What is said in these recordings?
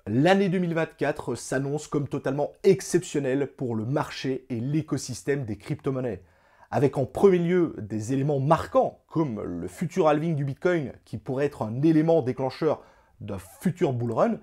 L'année 2024 s'annonce comme totalement exceptionnelle pour le marché et l'écosystème des crypto-monnaies. Avec en premier lieu des éléments marquants comme le futur halving du Bitcoin qui pourrait être un élément déclencheur d'un futur bull run,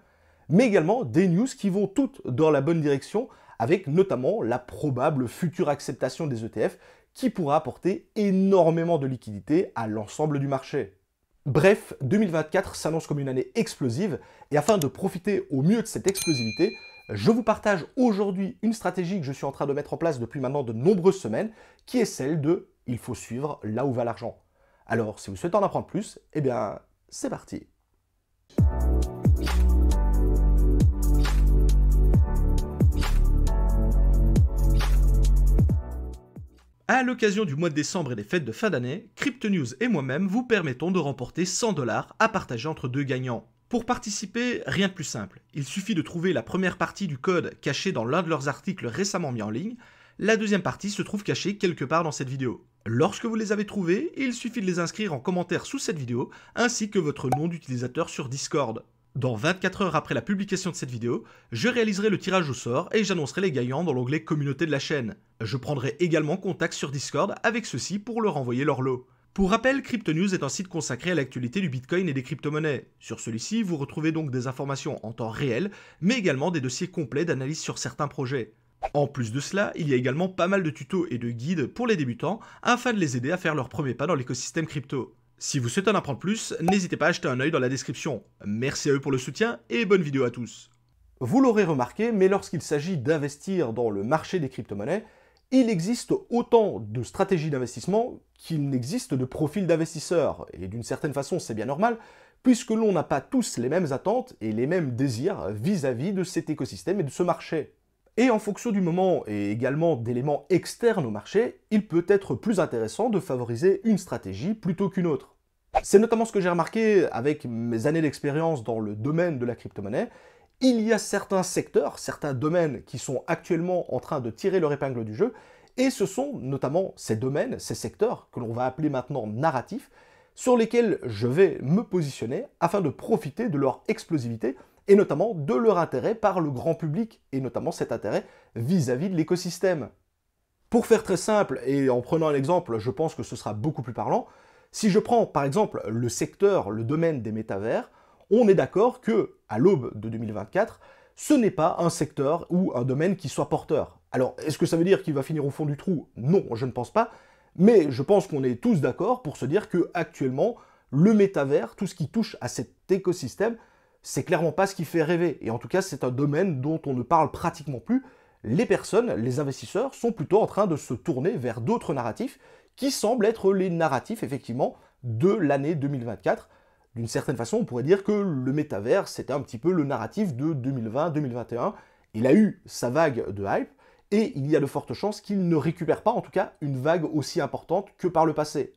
mais également des news qui vont toutes dans la bonne direction avec notamment la probable future acceptation des ETF qui pourra apporter énormément de liquidités à l'ensemble du marché. Bref, 2024 s'annonce comme une année explosive et afin de profiter au mieux de cette explosivité, je vous partage aujourd'hui une stratégie que je suis en train de mettre en place depuis maintenant de nombreuses semaines, qui est celle de « il faut suivre là où va l'argent ». Alors, si vous souhaitez en apprendre plus, eh bien, c'est parti. À l'occasion du mois de décembre et des fêtes de fin d'année, CryptoNews et moi-même vous permettons de remporter 100 $ à partager entre deux gagnants. Pour participer, rien de plus simple. Il suffit de trouver la première partie du code caché dans l'un de leurs articles récemment mis en ligne. La deuxième partie se trouve cachée quelque part dans cette vidéo. Lorsque vous les avez trouvés, il suffit de les inscrire en commentaire sous cette vidéo, ainsi que votre nom d'utilisateur sur Discord. Dans 24 heures après la publication de cette vidéo, je réaliserai le tirage au sort et j'annoncerai les gagnants dans l'onglet communauté de la chaîne. Je prendrai également contact sur Discord avec ceux-ci pour leur envoyer leur lot. Pour rappel, CryptoNews est un site consacré à l'actualité du Bitcoin et des crypto-monnaies. Sur celui-ci, vous retrouvez donc des informations en temps réel, mais également des dossiers complets d'analyse sur certains projets. En plus de cela, il y a également pas mal de tutos et de guides pour les débutants afin de les aider à faire leur premier pas dans l'écosystème crypto. Si vous souhaitez en apprendre plus, n'hésitez pas à jeter un œil dans la description. Merci à eux pour le soutien et bonne vidéo à tous. Vous l'aurez remarqué, mais lorsqu'il s'agit d'investir dans le marché des crypto-monnaies, il existe autant de stratégies d'investissement qu'il n'existe de profils d'investisseurs. Et d'une certaine façon, c'est bien normal, puisque l'on n'a pas tous les mêmes attentes et les mêmes désirs vis-à-vis de cet écosystème et de ce marché. Et en fonction du moment et également d'éléments externes au marché, il peut être plus intéressant de favoriser une stratégie plutôt qu'une autre. C'est notamment ce que j'ai remarqué avec mes années d'expérience dans le domaine de la crypto-monnaie. Il y a certains secteurs, certains domaines qui sont actuellement en train de tirer leur épingle du jeu, et ce sont notamment ces domaines, ces secteurs, que l'on va appeler maintenant narratifs, sur lesquels je vais me positionner afin de profiter de leur explosivité et notamment de leur intérêt par le grand public, et notamment cet intérêt vis-à-vis de l'écosystème. Pour faire très simple, et en prenant un exemple, je pense que ce sera beaucoup plus parlant, si je prends par exemple le secteur, le domaine des métavers, on est d'accord que, à l'aube de 2024, ce n'est pas un secteur ou un domaine qui soit porteur. Alors, est-ce que ça veut dire qu'il va finir au fond du trou? Non, je ne pense pas, mais je pense qu'on est tous d'accord pour se dire que actuellement, le métavers, tout ce qui touche à cet écosystème, c'est clairement pas ce qui fait rêver. Et en tout cas, c'est un domaine dont on ne parle pratiquement plus. Les personnes, les investisseurs, sont plutôt en train de se tourner vers d'autres narratifs qui semblent être les narratifs, effectivement, de l'année 2024. D'une certaine façon, on pourrait dire que le métavers, c'était un petit peu le narratif de 2020-2021. Il a eu sa vague de hype, et il y a de fortes chances qu'il ne récupère pas, en tout cas, une vague aussi importante que par le passé.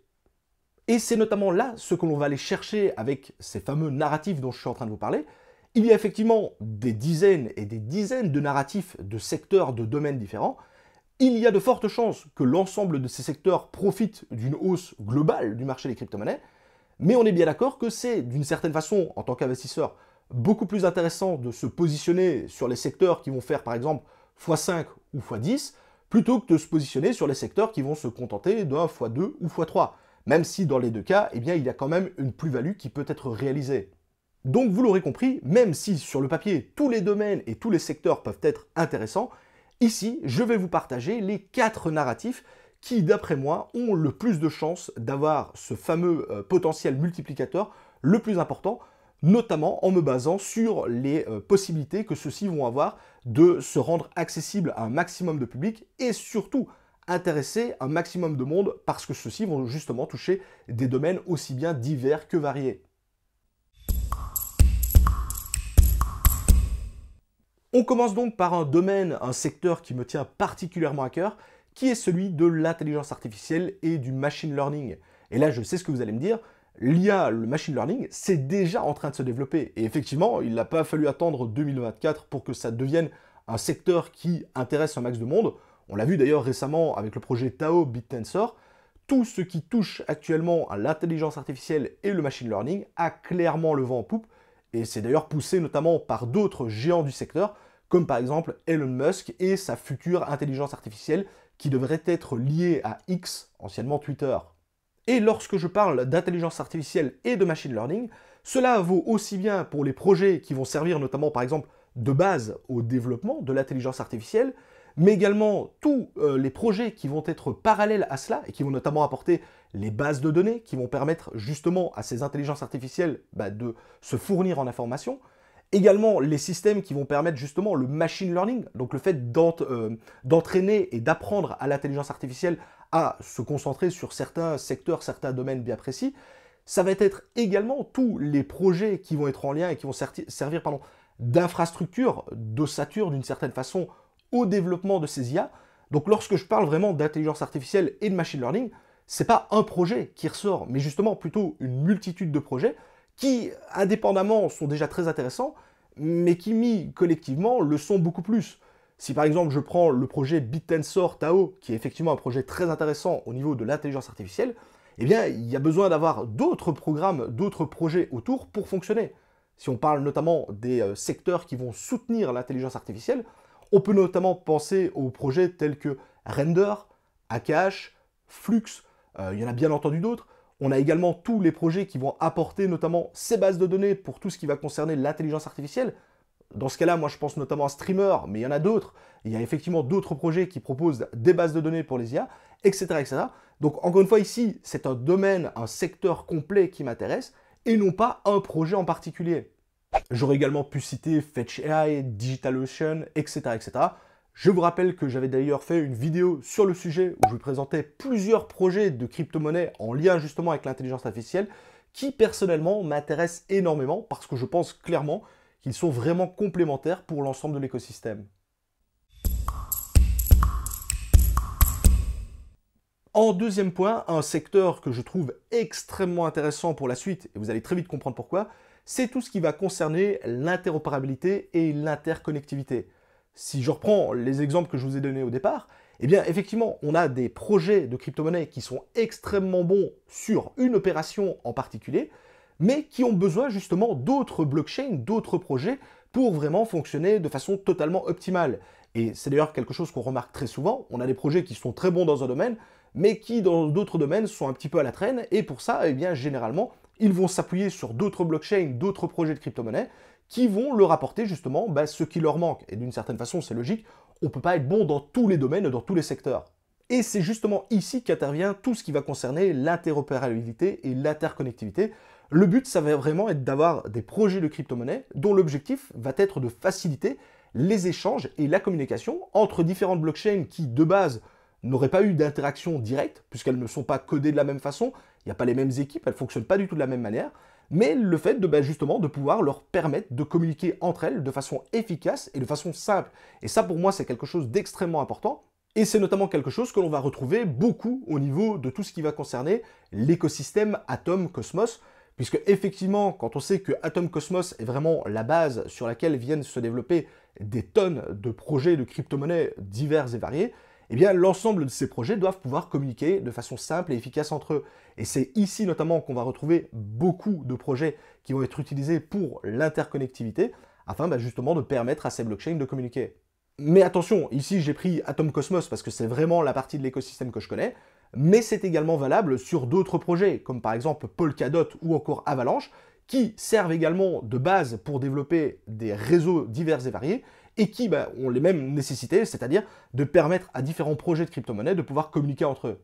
Et c'est notamment là ce que l'on va aller chercher avec ces fameux narratifs dont je suis en train de vous parler. Il y a effectivement des dizaines et des dizaines de narratifs de secteurs, de domaines différents. Il y a de fortes chances que l'ensemble de ces secteurs profitent d'une hausse globale du marché des crypto-monnaies, mais on est bien d'accord que c'est, d'une certaine façon, en tant qu'investisseur, beaucoup plus intéressant de se positionner sur les secteurs qui vont faire, par exemple, x5 ou x10, plutôt que de se positionner sur les secteurs qui vont se contenter d'un x2 ou x3. Même si, dans les deux cas, eh bien, il y a quand même une plus-value qui peut être réalisée. Donc, vous l'aurez compris, même si, sur le papier, tous les domaines et tous les secteurs peuvent être intéressants, ici, je vais vous partager les 4 narratifs qui, d'après moi, ont le plus de chances d'avoir ce fameux potentiel multiplicateur le plus important, notamment en me basant sur les possibilités que ceux-ci vont avoir de se rendre accessibles à un maximum de public et surtout intéresser un maximum de monde parce que ceux-ci vont justement toucher des domaines aussi bien divers que variés. On commence donc par un domaine, un secteur qui me tient particulièrement à cœur, qui est celui de l'intelligence artificielle et du machine learning. Et là, je sais ce que vous allez me dire, l'IA, le machine learning, c'est déjà en train de se développer. Et effectivement, il n'a pas fallu attendre 2024 pour que ça devienne un secteur qui intéresse un max de monde. On l'a vu d'ailleurs récemment avec le projet Tao BitTensor. Tout ce qui touche actuellement à l'intelligence artificielle et le machine learning a clairement le vent en poupe. Et c'est d'ailleurs poussé notamment par d'autres géants du secteur, comme par exemple Elon Musk et sa future intelligence artificielle qui devrait être liée à X, anciennement Twitter. Et lorsque je parle d'intelligence artificielle et de machine learning, cela vaut aussi bien pour les projets qui vont servir notamment par exemple de base au développement de l'intelligence artificielle, mais également tous les projets qui vont être parallèles à cela et qui vont notamment apporter les bases de données qui vont permettre justement à ces intelligences artificielles de se fournir en informations. Également les systèmes qui vont permettre justement le machine learning, donc le fait d'entraîner et d'apprendre à l'intelligence artificielle à se concentrer sur certains secteurs, certains domaines bien précis. Ça va être également tous les projets qui vont être en lien et qui vont servir d'infrastructure, d'ossature d'une certaine façon au développement de ces IA. Donc lorsque je parle vraiment d'intelligence artificielle et de machine learning, c'est pas un projet qui ressort, mais justement plutôt une multitude de projets qui, indépendamment, sont déjà très intéressants, mais qui, mis collectivement, le sont beaucoup plus. Si par exemple je prends le projet BitTensor Tao, qui est effectivement un projet très intéressant au niveau de l'intelligence artificielle, eh bien il y a besoin d'avoir d'autres programmes, d'autres projets autour pour fonctionner. Si on parle notamment des secteurs qui vont soutenir l'intelligence artificielle, on peut notamment penser aux projets tels que Render, Akash, Flux, il y en a bien entendu d'autres. On a également tous les projets qui vont apporter notamment ces bases de données pour tout ce qui va concerner l'intelligence artificielle. Dans ce cas-là, moi je pense notamment à Streamer, mais il y en a d'autres. Il y a effectivement d'autres projets qui proposent des bases de données pour les IA, etc. etc. Donc encore une fois ici, c'est un domaine, un secteur complet qui m'intéresse, et non pas un projet en particulier. J'aurais également pu citer Fetch AI, DigitalOcean, etc. etc. Je vous rappelle que j'avais d'ailleurs fait une vidéo sur le sujet où je vous présentais plusieurs projets de crypto-monnaies en lien justement avec l'intelligence artificielle qui personnellement m'intéressent énormément parce que je pense clairement qu'ils sont vraiment complémentaires pour l'ensemble de l'écosystème. En deuxième point, un secteur que je trouve extrêmement intéressant pour la suite, et vous allez très vite comprendre pourquoi, c'est tout ce qui va concerner l'interopérabilité et l'interconnectivité. Si je reprends les exemples que je vous ai donnés au départ, eh bien effectivement, on a des projets de crypto-monnaie qui sont extrêmement bons sur une opération en particulier, mais qui ont besoin justement d'autres blockchains, d'autres projets pour vraiment fonctionner de façon totalement optimale. Et c'est d'ailleurs quelque chose qu'on remarque très souvent, on a des projets qui sont très bons dans un domaine, mais qui dans d'autres domaines sont un petit peu à la traîne, et pour ça, eh bien généralement, ils vont s'appuyer sur d'autres blockchains, d'autres projets de crypto-monnaie, qui vont leur apporter justement ce qui leur manque. Et d'une certaine façon, c'est logique, on ne peut pas être bon dans tous les domaines, dans tous les secteurs. Et c'est justement ici qu'intervient tout ce qui va concerner l'interopérabilité et l'interconnectivité. Le but, ça va vraiment être d'avoir des projets de crypto-monnaie dont l'objectif va être de faciliter les échanges et la communication entre différentes blockchains qui, de base, n'auraient pas eu d'interaction directe, puisqu'elles ne sont pas codées de la même façon, il n'y a pas les mêmes équipes, elles ne fonctionnent pas du tout de la même manière, mais le fait de justement de pouvoir leur permettre de communiquer entre elles de façon efficace et de façon simple. Et ça pour moi c'est quelque chose d'extrêmement important, et c'est notamment quelque chose que l'on va retrouver beaucoup au niveau de tout ce qui va concerner l'écosystème Atom Cosmos, puisque effectivement quand on sait que Atom Cosmos est vraiment la base sur laquelle viennent se développer des tonnes de projets de crypto-monnaies divers et variés, eh bien l'ensemble de ces projets doivent pouvoir communiquer de façon simple et efficace entre eux. Et c'est ici notamment qu'on va retrouver beaucoup de projets qui vont être utilisés pour l'interconnectivité, afin justement de permettre à ces blockchains de communiquer. Mais attention, ici j'ai pris Atom Cosmos parce que c'est vraiment la partie de l'écosystème que je connais, mais c'est également valable sur d'autres projets, comme par exemple Polkadot ou encore Avalanche, qui servent également de base pour développer des réseaux divers et variés, et qui ont les mêmes nécessités, c'est-à-dire de permettre à différents projets de crypto-monnaie de pouvoir communiquer entre eux.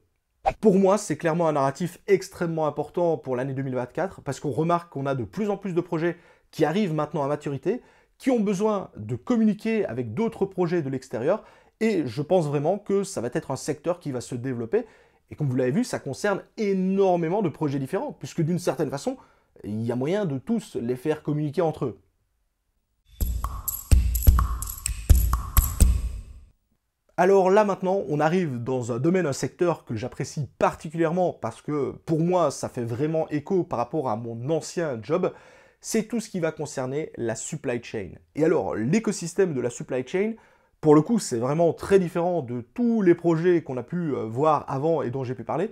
Pour moi, c'est clairement un narratif extrêmement important pour l'année 2024, parce qu'on remarque qu'on a de plus en plus de projets qui arrivent maintenant à maturité, qui ont besoin de communiquer avec d'autres projets de l'extérieur, et je pense vraiment que ça va être un secteur qui va se développer, et comme vous l'avez vu, ça concerne énormément de projets différents, puisque d'une certaine façon, il y a moyen de tous les faire communiquer entre eux. Alors là maintenant, on arrive dans un domaine, un secteur que j'apprécie particulièrement parce que pour moi, ça fait vraiment écho par rapport à mon ancien job, c'est tout ce qui va concerner la supply chain. Et alors, l'écosystème de la supply chain, pour le coup, c'est vraiment très différent de tous les projets qu'on a pu voir avant et dont j'ai pu parler,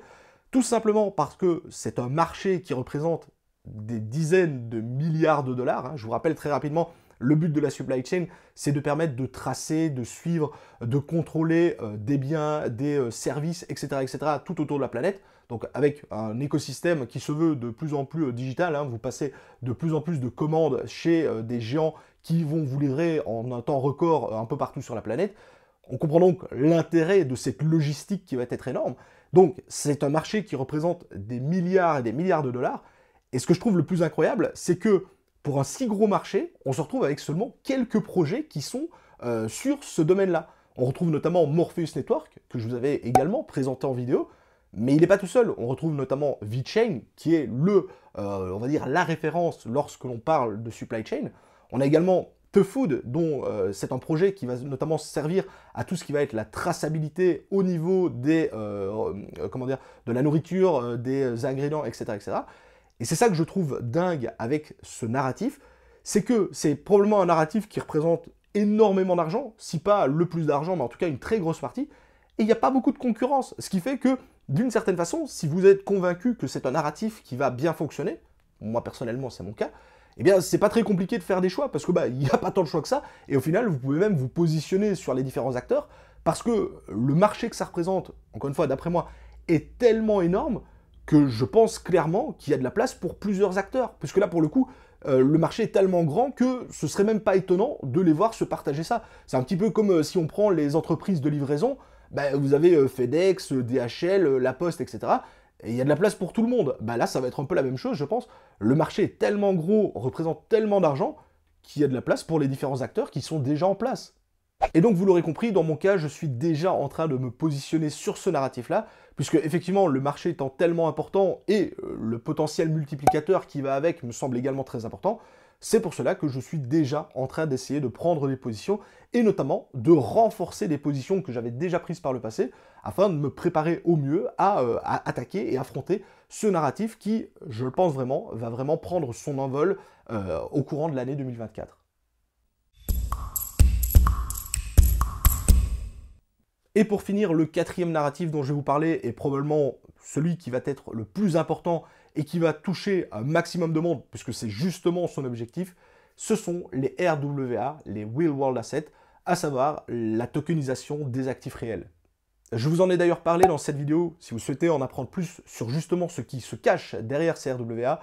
tout simplement parce que c'est un marché qui représente des dizaines de milliards de dollars. Hein. Je vous rappelle très rapidement, le but de la supply chain, c'est de permettre de tracer, de suivre, de contrôler des biens, des services, etc., tout autour de la planète. Donc avec un écosystème qui se veut de plus en plus digital, hein, vous passez de plus en plus de commandes chez des géants qui vont vous livrer en un temps record un peu partout sur la planète. On comprend donc l'intérêt de cette logistique qui va être énorme. Donc c'est un marché qui représente des milliards et des milliards de dollars. Et ce que je trouve le plus incroyable, c'est que pour un si gros marché, on se retrouve avec seulement quelques projets qui sont sur ce domaine-là. On retrouve notamment Morpheus Network, que je vous avais également présenté en vidéo, mais il n'est pas tout seul. On retrouve notamment VeChain, qui est on va dire, la référence lorsque l'on parle de supply chain. On a également TheFood, dont c'est un projet qui va notamment servir à tout ce qui va être la traçabilité au niveau des, de la nourriture, des ingrédients, etc. Et c'est ça que je trouve dingue avec ce narratif, c'est que c'est probablement un narratif qui représente énormément d'argent, si pas le plus d'argent, mais en tout cas une très grosse partie, et il n'y a pas beaucoup de concurrence, ce qui fait que, d'une certaine façon, si vous êtes convaincu que c'est un narratif qui va bien fonctionner, moi personnellement c'est mon cas, eh bien c'est pas très compliqué de faire des choix, parce que il n'y a pas tant de choix que ça, et au final vous pouvez même vous positionner sur les différents acteurs, parce que le marché que ça représente, encore une fois d'après moi, est tellement énorme, que je pense clairement qu'il y a de la place pour plusieurs acteurs, puisque là pour le coup, le marché est tellement grand que ce serait même pas étonnant de les voir se partager ça. C'est un petit peu comme si on prend les entreprises de livraison, vous avez FedEx, DHL, La Poste, etc. Et il y a de la place pour tout le monde. Là, ça va être un peu la même chose, je pense. Le marché est tellement gros, représente tellement d'argent, qu'il y a de la place pour les différents acteurs qui sont déjà en place. Et donc, vous l'aurez compris, dans mon cas, je suis déjà en train de me positionner sur ce narratif-là, puisque effectivement, le marché étant tellement important et le potentiel multiplicateur qui va avec me semble également très important, c'est pour cela que je suis déjà en train d'essayer de prendre des positions et notamment de renforcer des positions que j'avais déjà prises par le passé afin de me préparer au mieux à attaquer et affronter ce narratif qui, je le pense vraiment, va vraiment prendre son envol au courant de l'année 2024. Et pour finir, le quatrième narratif dont je vais vous parler est probablement celui qui va être le plus important et qui va toucher un maximum de monde, puisque c'est justement son objectif, ce sont les RWA, les Real World Assets, à savoir la tokenisation des actifs réels. Je vous en ai d'ailleurs parlé dans cette vidéo, si vous souhaitez en apprendre plus sur justement ce qui se cache derrière ces RWA,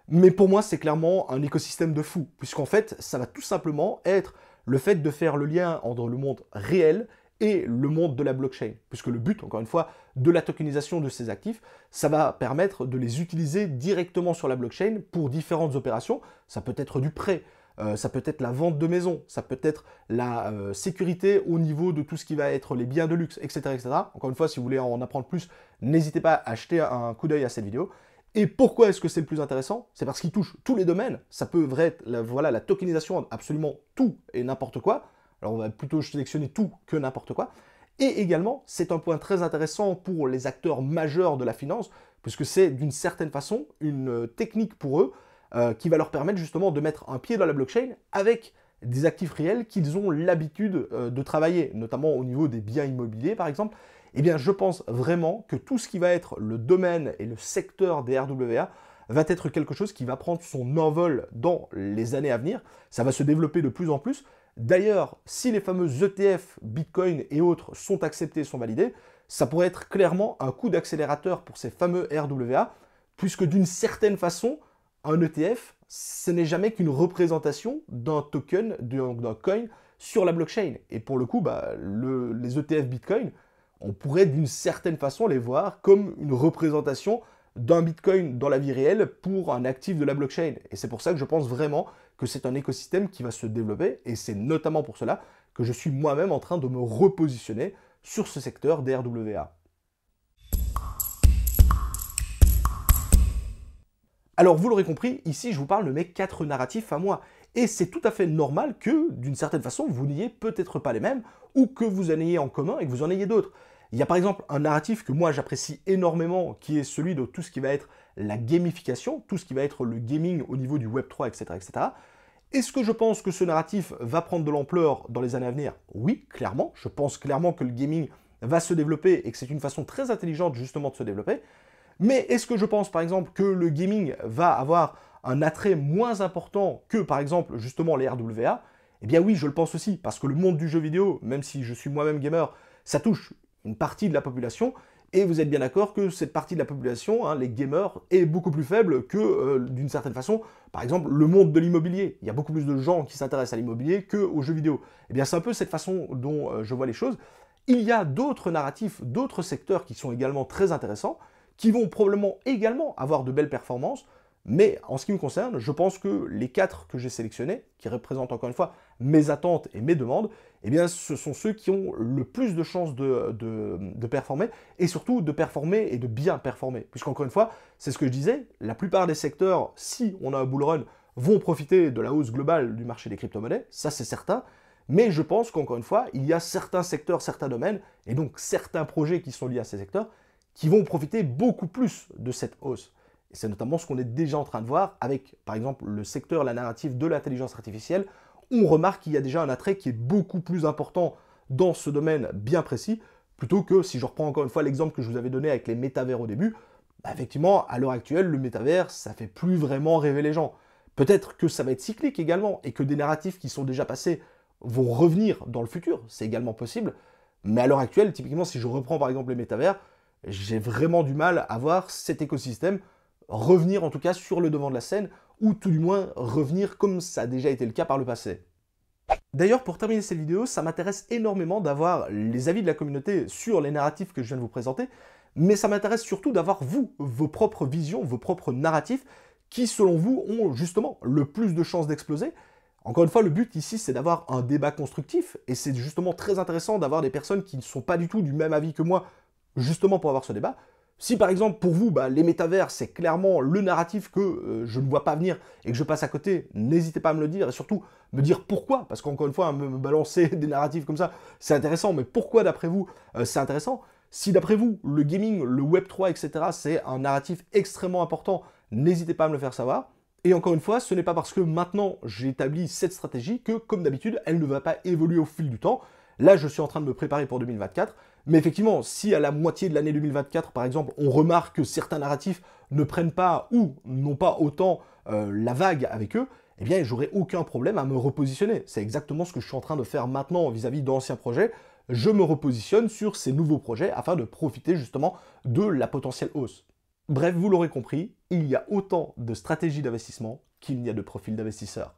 mais pour moi c'est clairement un écosystème de fou, puisqu'en fait ça va tout simplement être le fait de faire le lien entre le monde réel et le monde de la blockchain, puisque le but, encore une fois, de la tokenisation de ces actifs, ça va permettre de les utiliser directement sur la blockchain pour différentes opérations. Ça peut être du prêt, ça peut être la vente de maison, ça peut être la sécurité au niveau de tout ce qui va être les biens de luxe, etc. Encore une fois, si vous voulez en apprendre plus, n'hésitez pas à jeter un coup d'œil à cette vidéo. Et pourquoi est-ce que c'est le plus intéressant? C'est parce qu'il touche tous les domaines. Ça peut être la tokenisation absolument tout et n'importe quoi. Alors on va plutôt sélectionner tout que n'importe quoi. Et également, c'est un point très intéressant pour les acteurs majeurs de la finance, puisque c'est d'une certaine façon une technique pour eux qui va leur permettre justement de mettre un pied dans la blockchain avec des actifs réels qu'ils ont l'habitude de travailler, notamment au niveau des biens immobiliers par exemple. Eh bien, je pense vraiment que tout ce qui va être le domaine et le secteur des RWA va être quelque chose qui va prendre son envol dans les années à venir. Ça va se développer de plus en plus. D'ailleurs, si les fameux ETF, Bitcoin et autres sont acceptés, sont validés, ça pourrait être clairement un coup d'accélérateur pour ces fameux RWA, puisque d'une certaine façon, un ETF, ce n'est jamais qu'une représentation d'un token, d'un coin sur la blockchain. Et pour le coup, les ETF Bitcoin, on pourrait d'une certaine façon les voir comme une représentation d'un Bitcoin dans la vie réelle pour un actif de la blockchain. Et c'est pour ça que je pense vraiment que c'est un écosystème qui va se développer, et c'est notamment pour cela que je suis moi-même en train de me repositionner sur ce secteur des RWA. Alors vous l'aurez compris, ici je vous parle de mes 4 narratifs à moi, et c'est tout à fait normal que, d'une certaine façon, vous n'ayez peut-être pas les mêmes, ou que vous en ayez en commun et que vous en ayez d'autres. Il y a par exemple un narratif que moi j'apprécie énormément, qui est celui de tout ce qui va être la gamification, tout ce qui va être le gaming au niveau du Web3, etc. Est-ce que je pense que ce narratif va prendre de l'ampleur dans les années à venir? Oui, clairement. Je pense clairement que le gaming va se développer et que c'est une façon très intelligente justement de se développer. Mais est-ce que je pense par exemple que le gaming va avoir un attrait moins important que par exemple justement les RWA, eh bien oui, je le pense aussi, parce que le monde du jeu vidéo, même si je suis moi-même gamer, ça touche une partie de la population, et vous êtes bien d'accord que cette partie de la population, hein, les gamers, est beaucoup plus faible que, d'une certaine façon, par exemple, le monde de l'immobilier. Il y a beaucoup plus de gens qui s'intéressent à l'immobilier qu'aux jeux vidéo. Eh bien, c'est un peu cette façon dont je vois les choses. Il y a d'autres narratifs, d'autres secteurs qui sont également très intéressants, qui vont probablement également avoir de belles performances, mais en ce qui me concerne, je pense que les 4 que j'ai sélectionnés, qui représentent encore une fois mes attentes et mes demandes, eh bien ce sont ceux qui ont le plus de chances de performer, et surtout de performer et de bien performer. Puisqu'encore une fois, c'est ce que je disais, la plupart des secteurs, si on a un bull run, vont profiter de la hausse globale du marché des crypto-monnaies, ça c'est certain, mais je pense qu'encore une fois, il y a certains secteurs, certains domaines, et donc certains projets qui sont liés à ces secteurs, qui vont profiter beaucoup plus de cette hausse. Et c'est notamment ce qu'on est déjà en train de voir avec, par exemple, le secteur, la narrative de l'intelligence artificielle. On remarque qu'il y a déjà un attrait qui est beaucoup plus important dans ce domaine bien précis, plutôt que, si je reprends encore une fois l'exemple que je vous avais donné avec les métavers au début, bah effectivement, à l'heure actuelle, le métavers, ça fait plus vraiment rêver les gens. Peut-être que ça va être cyclique également, et que des narratifs qui sont déjà passés vont revenir dans le futur, c'est également possible, mais à l'heure actuelle, typiquement, si je reprends par exemple les métavers, j'ai vraiment du mal à voir cet écosystème revenir en tout cas sur le devant de la scène, ou tout du moins revenir comme ça a déjà été le cas par le passé. D'ailleurs, pour terminer cette vidéo, ça m'intéresse énormément d'avoir les avis de la communauté sur les narratifs que je viens de vous présenter, mais ça m'intéresse surtout d'avoir vous, vos propres visions, vos propres narratifs, qui selon vous ont justement le plus de chances d'exploser. Encore une fois, le but ici, c'est d'avoir un débat constructif, et c'est justement très intéressant d'avoir des personnes qui ne sont pas du tout du même avis que moi, justement pour avoir ce débat. Si par exemple pour vous, les métavers, c'est clairement le narratif que je ne vois pas venir et que je passe à côté, n'hésitez pas à me le dire et surtout me dire pourquoi, parce qu'encore une fois, me balancer des narratifs comme ça, c'est intéressant, mais pourquoi d'après vous c'est intéressant? Si d'après vous, le gaming, le Web3, etc., c'est un narratif extrêmement important, n'hésitez pas à me le faire savoir. Et encore une fois, ce n'est pas parce que maintenant j'ai établi cette stratégie que, comme d'habitude, elle ne va pas évoluer au fil du temps. Là, je suis en train de me préparer pour 2024. Mais effectivement, si à la moitié de l'année 2024, par exemple, on remarque que certains narratifs ne prennent pas ou n'ont pas autant la vague avec eux, eh bien, j'aurai aucun problème à me repositionner. C'est exactement ce que je suis en train de faire maintenant vis-à-vis d'anciens projets. Je me repositionne sur ces nouveaux projets afin de profiter justement de la potentielle hausse. Bref, vous l'aurez compris, il y a autant de stratégies d'investissement qu'il n'y a de profils d'investisseurs.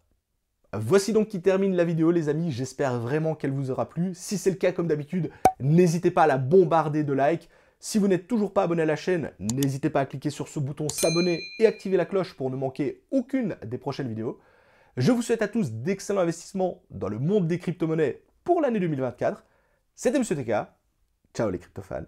Voici donc qui termine la vidéo les amis, j'espère vraiment qu'elle vous aura plu. Si c'est le cas comme d'habitude, n'hésitez pas à la bombarder de likes. Si vous n'êtes toujours pas abonné à la chaîne, n'hésitez pas à cliquer sur ce bouton s'abonner et activer la cloche pour ne manquer aucune des prochaines vidéos. Je vous souhaite à tous d'excellents investissements dans le monde des crypto-monnaies pour l'année 2024. C'était Monsieur TK, ciao les crypto-fans.